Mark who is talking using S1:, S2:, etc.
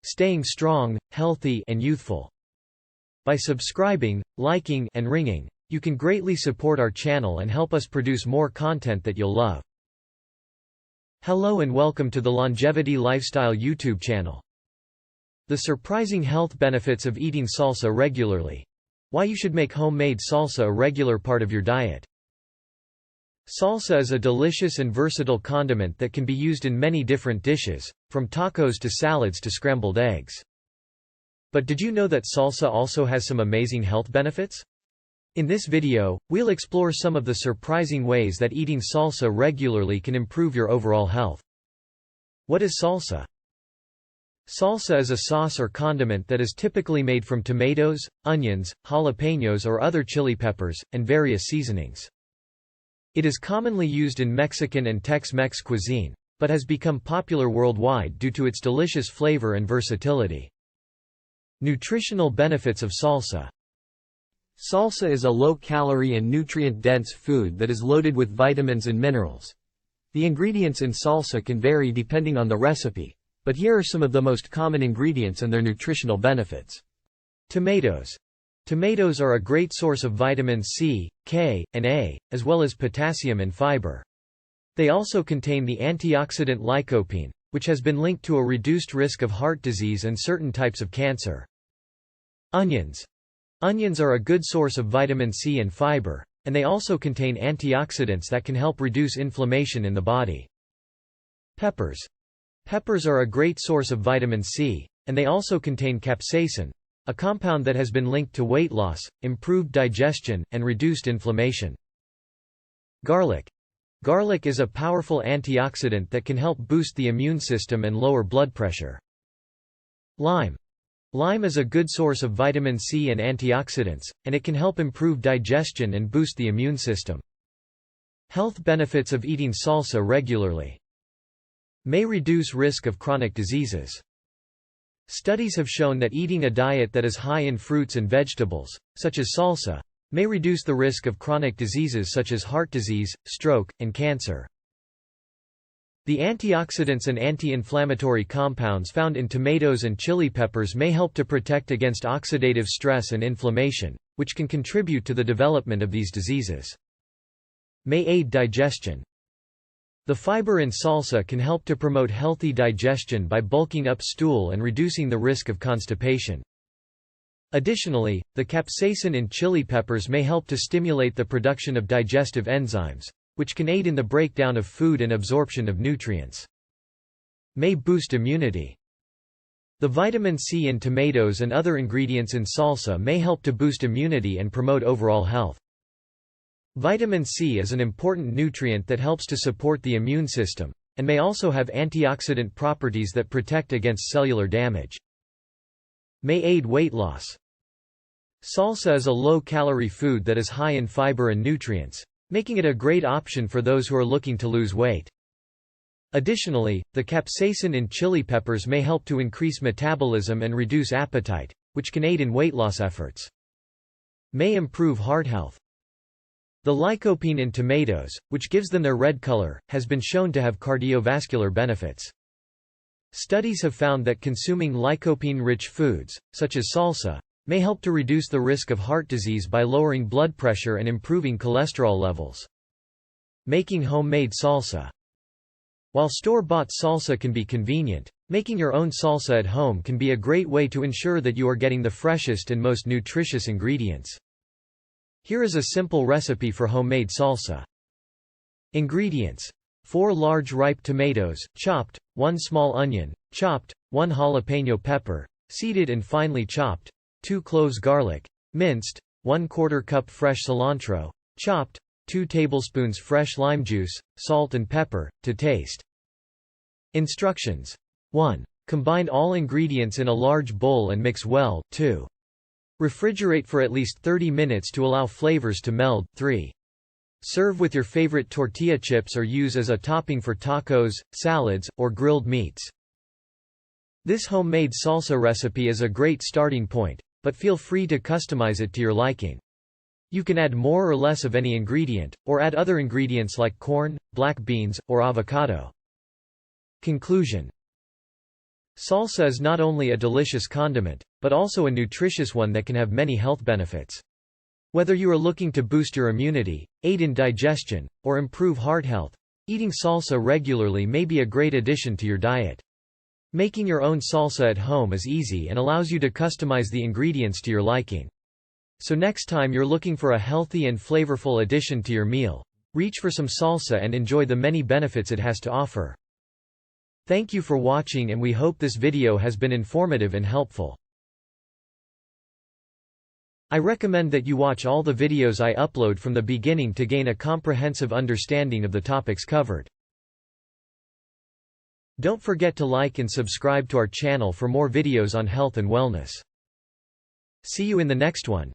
S1: staying strong, healthy, and youthful. By subscribing, liking, and ringing, you can greatly support our channel and help us produce more content that you'll love. Hello and welcome to the Longevity Lifestyle YouTube channel. The surprising health benefits of eating salsa regularly. Why you should make homemade salsa a regular part of your diet. Salsa is a delicious and versatile condiment that can be used in many different dishes, from tacos to salads to scrambled eggs. But did you know that salsa also has some amazing health benefits? In this video, we'll explore some of the surprising ways that eating salsa regularly can improve your overall health. What is salsa? Salsa is a sauce or condiment that is typically made from tomatoes, onions, jalapeños or other chili peppers, and various seasonings. It is commonly used in Mexican and Tex-Mex cuisine, but has become popular worldwide due to its delicious flavor and versatility. Nutritional benefits of salsa. Salsa is a low-calorie and nutrient-dense food that is loaded with vitamins and minerals. The ingredients in salsa can vary depending on the recipe, but here are some of the most common ingredients and their nutritional benefits. Tomatoes. Tomatoes are a great source of vitamins C, K, and A, as well as potassium and fiber. They also contain the antioxidant lycopene, which has been linked to a reduced risk of heart disease and certain types of cancer. Onions. Onions are a good source of vitamin C and fiber, and they also contain antioxidants that can help reduce inflammation in the body. Peppers. Peppers are a great source of vitamin C, and they also contain capsaicin, a compound that has been linked to weight loss, improved digestion, and reduced inflammation. Garlic. Garlic is a powerful antioxidant that can help boost the immune system and lower blood pressure. Lime. Lime is a good source of vitamin C and antioxidants, and it can help improve digestion and boost the immune system. Health benefits of eating salsa regularly. May reduce risk of chronic diseases. Studies have shown that eating a diet that is high in fruits and vegetables, such as salsa, may reduce the risk of chronic diseases such as heart disease, stroke, and cancer. The antioxidants and anti-inflammatory compounds found in tomatoes and chili peppers may help to protect against oxidative stress and inflammation, which can contribute to the development of these diseases. May aid digestion. The fiber in salsa can help to promote healthy digestion by bulking up stool and reducing the risk of constipation. Additionally, the capsaicin in chili peppers may help to stimulate the production of digestive enzymes, which can aid in the breakdown of food and absorption of nutrients. May boost immunity. The vitamin C in tomatoes and other ingredients in salsa may help to boost immunity and promote overall health. Vitamin C is an important nutrient that helps to support the immune system, and may also have antioxidant properties that protect against cellular damage. May aid weight loss. Salsa is a low-calorie food that is high in fiber and nutrients, making it a great option for those who are looking to lose weight. Additionally, the capsaicin in chili peppers may help to increase metabolism and reduce appetite, which can aid in weight loss efforts. May improve heart health. The lycopene in tomatoes, which gives them their red color, has been shown to have cardiovascular benefits. Studies have found that consuming lycopene-rich foods, such as salsa, may help to reduce the risk of heart disease by lowering blood pressure and improving cholesterol levels. Making homemade salsa. While store-bought salsa can be convenient, making your own salsa at home can be a great way to ensure that you are getting the freshest and most nutritious ingredients. Here is a simple recipe for homemade salsa. Ingredients: 4 large ripe tomatoes, chopped, 1 small onion, chopped, 1 jalapeno pepper, seeded and finely chopped, 2 cloves garlic, minced, 1/4 cup fresh cilantro, chopped, 2 tablespoons fresh lime juice, salt and pepper, to taste. Instructions. 1. Combine all ingredients in a large bowl and mix well. 2. Refrigerate for at least 30 minutes to allow flavors to meld. 3. Serve with your favorite tortilla chips or use as a topping for tacos, salads, or grilled meats. This homemade salsa recipe is a great starting point, but feel free to customize it to your liking. You can add more or less of any ingredient, or add other ingredients like corn, black beans, or avocado. Conclusion. Salsa is not only a delicious condiment, but also a nutritious one that can have many health benefits. Whether you are looking to boost your immunity, aid in digestion, or improve heart health, eating salsa regularly may be a great addition to your diet. Making your own salsa at home is easy and allows you to customize the ingredients to your liking. So next time you're looking for a healthy and flavorful addition to your meal, reach for some salsa and enjoy the many benefits it has to offer. Thank you for watching, and we hope this video has been informative and helpful. I recommend that you watch all the videos I upload from the beginning to gain a comprehensive understanding of the topics covered. Don't forget to like and subscribe to our channel for more videos on health and wellness. See you in the next one.